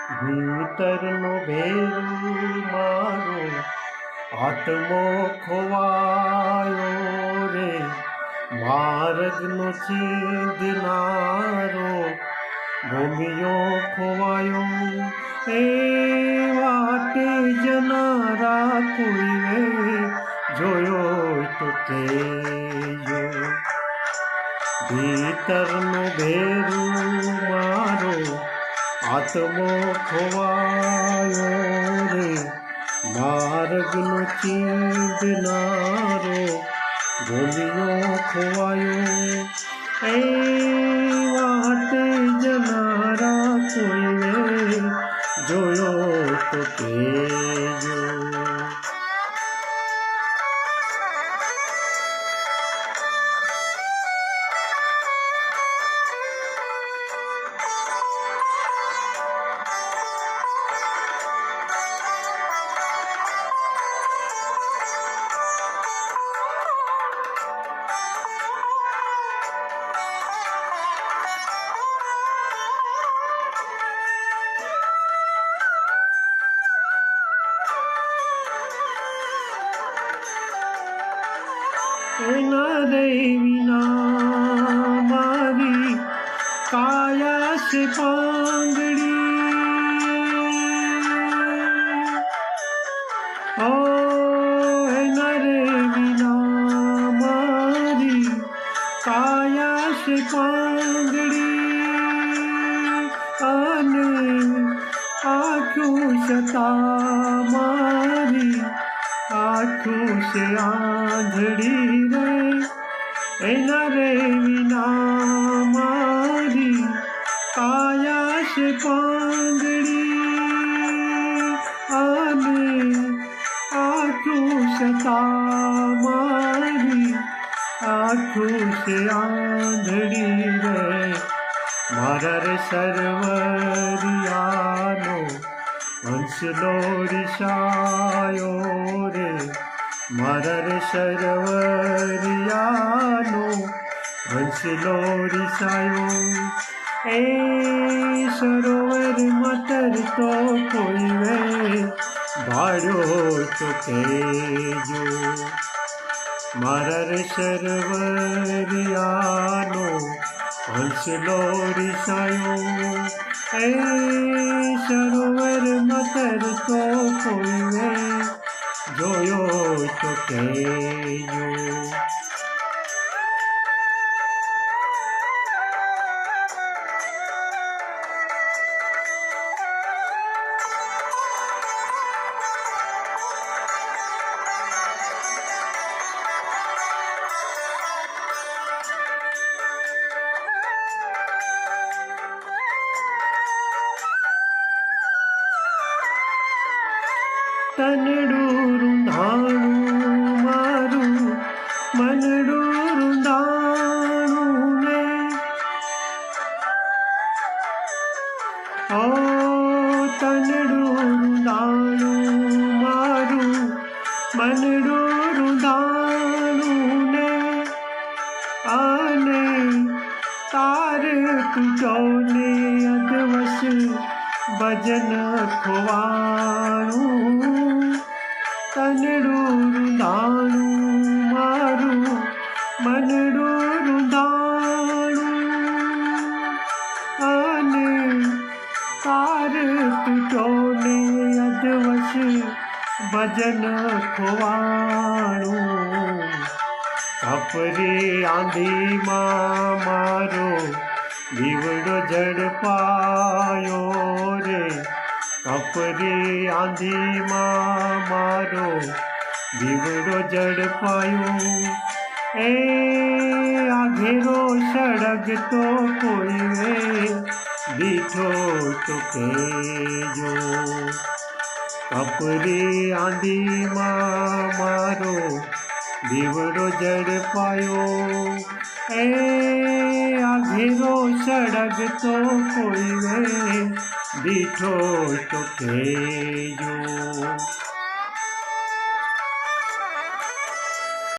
ભીતરનો ભેરું મારો આત્મો ખોવાયો રે, માર્ગનો ચીંધનારો ભૂમિયો ખોવાયો, એ વાટે જનારા કોઈએ જોયો તો કહેજો. ભીતરનો ભેરું મારો આત્મો ખોવાયો રે, માર્ગનો ચીંધનારો ભૂમિયો ખોવાયો, એ વાટે જનારા કોઈએ જોયો તો કહેજો. એના રે વિના મારી કાયા છે પાંગડી, ઓ એના રે વિના મારી કાયા છે પાંગડી, અને આંખું છતાં મારી આંખું છે આંધળી રે, એના રે વિના મારી કાયા છે પાંગડી, અને આંખું છતાં મારી આંખું છે આંધળી રે. મારા રે સરવરિયાનો હંસલો રિસાયો રે, મારા રે સરવરિયાનો હંસલો રિસાયો, એ સરોવરમાં તરતો કોઈએ ભાળ્યો તો કહેજો. મારા રે સરવરિયાનો હંસલો રિસાયો, એ સરોવરમાં તરતો કોઈએ જોયો તો કહેજો. તનડું રૂંધાણું મારું મનડું રૂંધાણું ને, ઓ તનડું રૂંધાણું મારું મનડું રૂંધાણું ને, અને તાર તૂટો ને અધવશ ભજન ખોવાણું, તનડું રૂંધાણું મારું મનડું રૂંધાણું, અને તાર તૂટો ને અધવશ ભજન ખોવાણું. કપરી આંધીમાં મારો દીવડો ઝડપાયો રે, કપરી આંધીમાં મારો દીવડો ઝડપાયો, એ આઘેરો સળગતો કોઈએ દીઠો તો કહેજો. કપરી આંધીમાં મારો દીવડો ઝડપાયો, એ આઘેરો સળગતો કોઈએ દીઠો તો કહેજો.